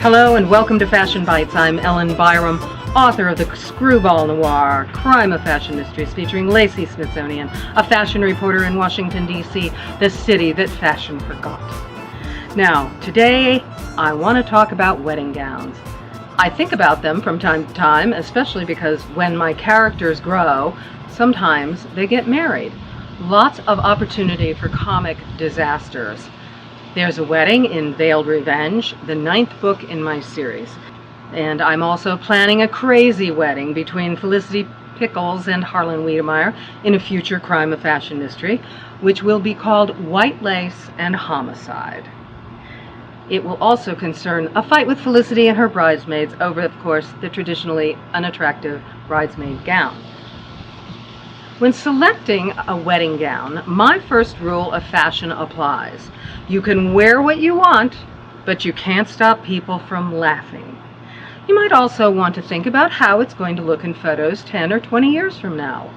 Hello and welcome to Fashion Bites. I'm Ellen Byerrum, author of the Screwball Noir, Crime of Fashion Mysteries, featuring Racy Smithsonian, a fashion reporter in Washington, D.C., the city that fashion forgot. Now, today I want to talk about wedding gowns. I think about them from time to time, especially because when my characters grow, sometimes they get married. Lots of opportunity for comic disasters. There's a wedding in Veiled Revenge, the 9th book in my series. And I'm also planning a crazy wedding between Felicity Pickles and Harlan Wiedemeyer in a future Crime of Fashion mystery, which will be called White Lace and Homicide. It will also concern a fight with Felicity and her bridesmaids over, of course, the traditionally unattractive bridesmaid gown. When selecting a wedding gown, my first rule of fashion applies. You can wear what you want, but you can't stop people from laughing. You might also want to think about how it's going to look in photos 10 or 20 years from now.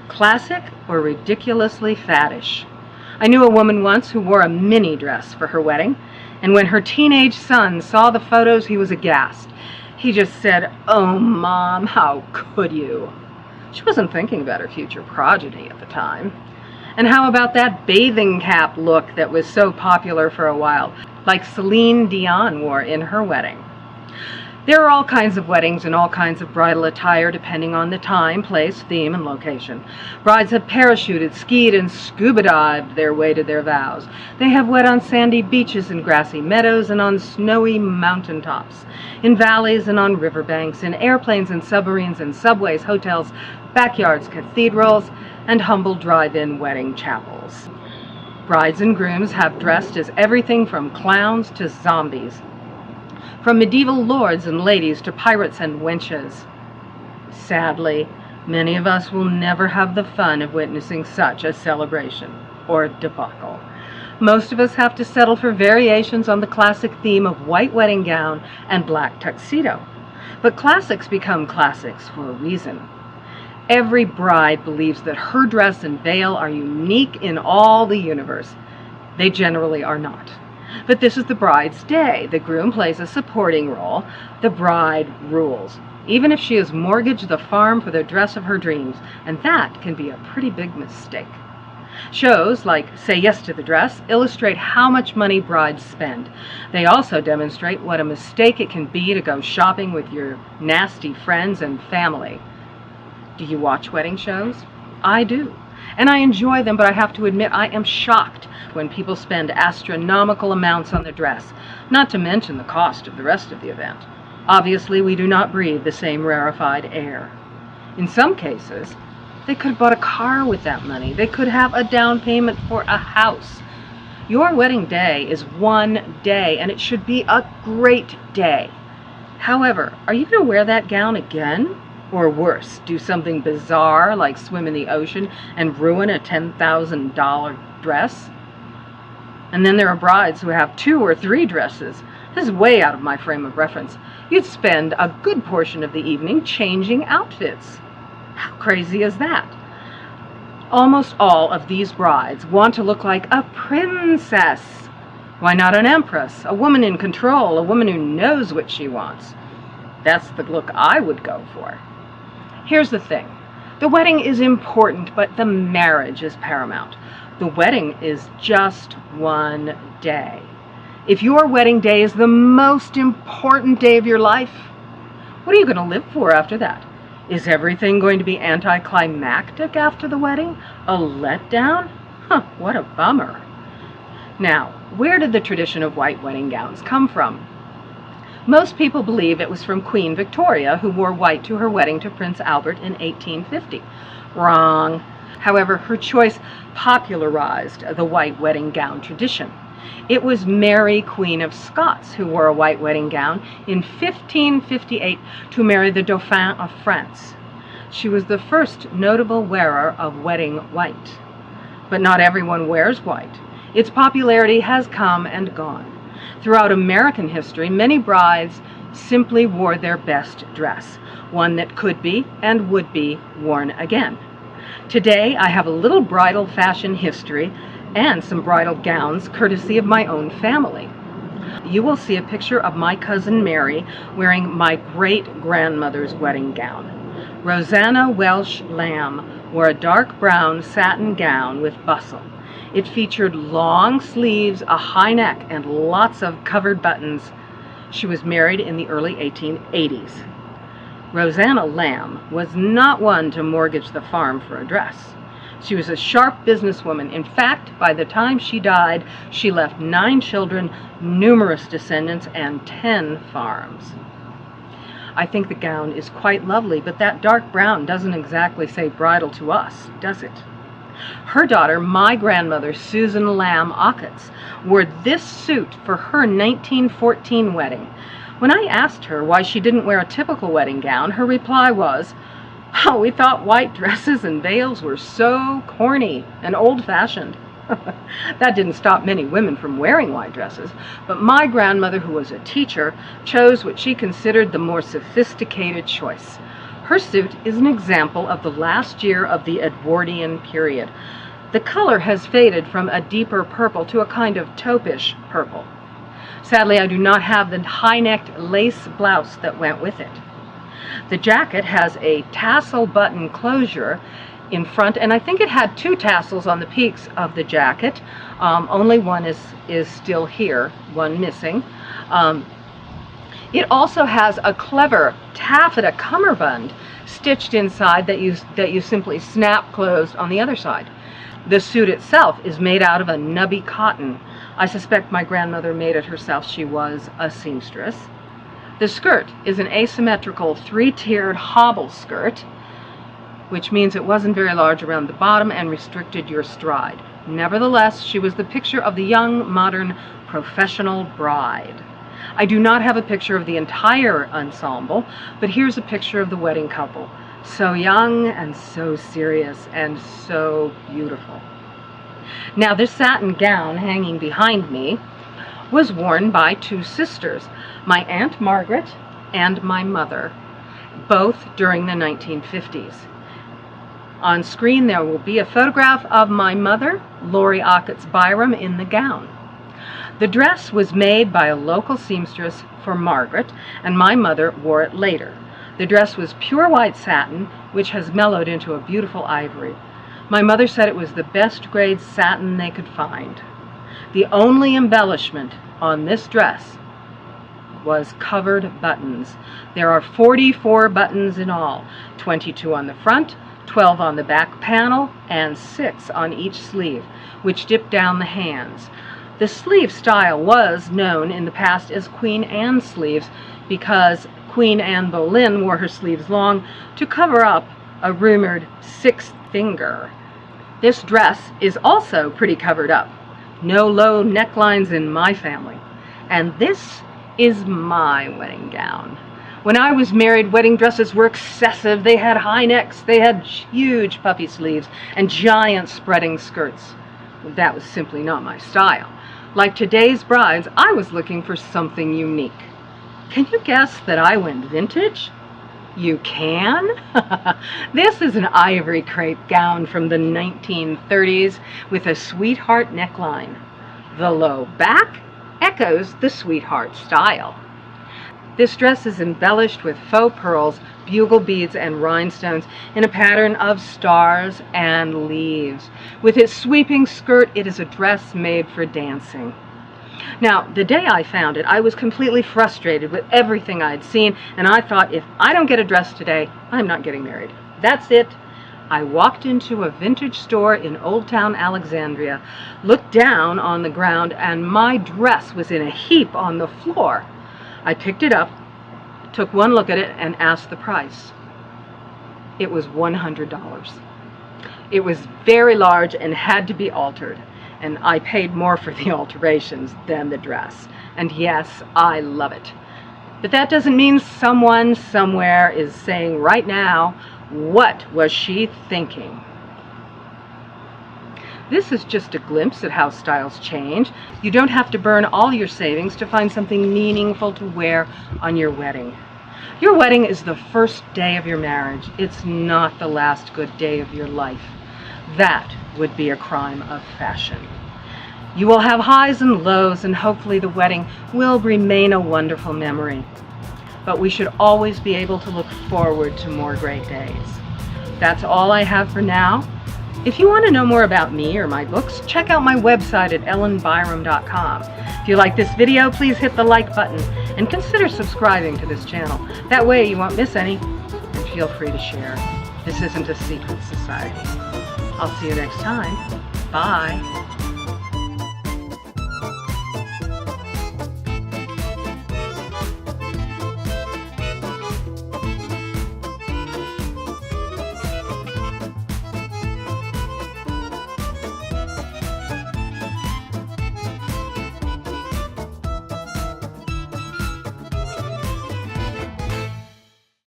Classic or ridiculously faddish. I knew a woman once who wore a mini dress for her wedding, and when her teenage son saw the photos, he was aghast. He just said, "Oh, Mom, how could you?" She wasn't thinking about her future progeny at the time. And how about that bathing cap look that was so popular for a while, like Celine Dion wore in her wedding? There are all kinds of weddings and all kinds of bridal attire depending on the time, place, theme, and location. Brides have parachuted, skied, and scuba dived their way to their vows. They have wed on sandy beaches and grassy meadows and on snowy mountaintops, in valleys and on riverbanks, in airplanes and submarines and subways, hotels, backyards, cathedrals, and humble drive-in wedding chapels. Brides and grooms have dressed as everything from clowns to zombies, from medieval lords and ladies to pirates and wenches. Sadly, many of us will never have the fun of witnessing such a celebration or debacle. Most of us have to settle for variations on the classic theme of white wedding gown and black tuxedo. But classics become classics for a reason. Every bride believes that her dress and veil are unique in all the universe. They generally are not. But this is the bride's day. The groom plays a supporting role. The bride rules, even if she has mortgaged the farm for the dress of her dreams, and that can be a pretty big mistake. Shows like Say Yes to the Dress illustrate how much money brides spend. They also demonstrate what a mistake it can be to go shopping with your nasty friends and family. Do you watch wedding shows? I do. And I enjoy them, but I have to admit I am shocked when people spend astronomical amounts on the dress, not to mention the cost of the rest of the event. Obviously, we do not breathe the same rarefied air. In some cases, they could have bought a car with that money. They could have a down payment for a house. Your wedding day is one day, and it should be a great day. However, are you going to wear that gown again? Or worse, do something bizarre like swim in the ocean and ruin a $10,000 dress? And then there are brides who have 2 or 3 dresses. This is way out of my frame of reference. You'd spend a good portion of the evening changing outfits. How crazy is that? Almost all of these brides want to look like a princess. Why not an empress, a woman in control, a woman who knows what she wants? That's the look I would go for. Here's the thing. The wedding is important, but the marriage is paramount. The wedding is just one day. If your wedding day is the most important day of your life, what are you going to live for after that? Is everything going to be anticlimactic after the wedding? A letdown? What a bummer. Now, where did the tradition of white wedding gowns come from? Most people believe it was from Queen Victoria, who wore white to her wedding to Prince Albert in 1850. Wrong. However, her choice popularized the white wedding gown tradition. It was Mary, Queen of Scots, who wore a white wedding gown in 1558 to marry the Dauphin of France. She was the first notable wearer of wedding white. But not everyone wears white. Its popularity has come and gone. Throughout American history, many brides simply wore their best dress, one that could be and would be worn again. Today, I have a little bridal fashion history and some bridal gowns courtesy of my own family. you will see a picture of my cousin Mary wearing my great-grandmother's wedding gown. Rosanna Welsh Lamb wore a dark brown satin gown with bustle. It featured long sleeves, a high neck, and lots of covered buttons. She was married in the early 1880s. Rosanna Lamb was not one to mortgage the farm for a dress. She was a sharp businesswoman. In fact, by the time she died, she left 9 children, numerous descendants, and 10 farms. I think the gown is quite lovely, but that dark brown doesn't exactly say bridal to us, does it? Her daughter, my grandmother, Susan Lamb Ocketts, wore this suit for her 1914 wedding. When I asked her why she didn't wear a typical wedding gown, her reply was, "Oh, we thought white dresses and veils were so corny and old-fashioned." That didn't stop many women from wearing white dresses, but my grandmother, who was a teacher, chose what she considered the more sophisticated choice. Her suit is an example of the last year of the Edwardian period. The color has faded from a deeper purple to a kind of taupish purple. Sadly, I do not have the high-necked lace blouse that went with it. The jacket has a tassel button closure in front, and I think it had 2 tassels on the peaks of the jacket. Only one is still here, one missing. It also has a clever taffeta cummerbund stitched inside that you simply snap closed on the other side. The suit itself is made out of a nubby cotton. I suspect my grandmother made it herself. She was a seamstress. The skirt is an asymmetrical 3-tiered hobble skirt, which means it wasn't very large around the bottom and restricted your stride. Nevertheless, she was the picture of the young, modern, professional bride. I do not have a picture of the entire ensemble, but here's a picture of the wedding couple. So young and so serious and so beautiful. Now, this satin gown hanging behind me was worn by 2 sisters, my Aunt Margaret and my mother, both during the 1950s. On screen there will be a photograph of my mother, Lori Ocketts Byerrum, in the gown. The dress was made by a local seamstress for Margaret, and my mother wore it later. The dress was pure white satin, which has mellowed into a beautiful ivory. My mother said it was the best grade satin they could find. The only embellishment on this dress was covered buttons. There are 44 buttons in all, 22 on the front, 12 on the back panel, and 6 on each sleeve, which dip down the hands. The sleeve style was known in the past as Queen Anne sleeves because Queen Anne Boleyn wore her sleeves long to cover up a rumored 6th finger. This dress is also pretty covered up. No low necklines in my family. And this is my wedding gown. When I was married, wedding dresses were excessive. They had high necks, they had huge puffy sleeves, and giant spreading skirts. That was simply not my style. Like today's brides, I was looking for something unique. Can you guess that I went vintage? You can? This is an ivory crepe gown from the 1930s with a sweetheart neckline. The low back echoes the sweetheart style. This dress is embellished with faux pearls, bugle beads, and rhinestones in a pattern of stars and leaves. With its sweeping skirt, it is a dress made for dancing. Now, the day I found it, I was completely frustrated with everything I'd seen, and I thought, if I don't get a dress today, I'm not getting married. That's it. I walked into a vintage store in Old Town Alexandria, looked down on the ground, and my dress was in a heap on the floor. I picked it up, took one look at it, and asked the price. It was $100. It was very large and had to be altered, and I paid more for the alterations than the dress. And yes, I love it. But that doesn't mean someone somewhere is saying right now, what was she thinking? This is just a glimpse at how styles change. You don't have to burn all your savings to find something meaningful to wear on your wedding. Your wedding is the first day of your marriage. It's not the last good day of your life. That would be a crime of fashion. You will have highs and lows, and hopefully the wedding will remain a wonderful memory. But we should always be able to look forward to more great days. That's all I have for now. If you want to know more about me or my books, check out my website at ellenbyerrum.com. If you like this video, please hit the like button and consider subscribing to this channel. That way you won't miss any, and feel free to share. This isn't a secret society. I'll see you next time. Bye.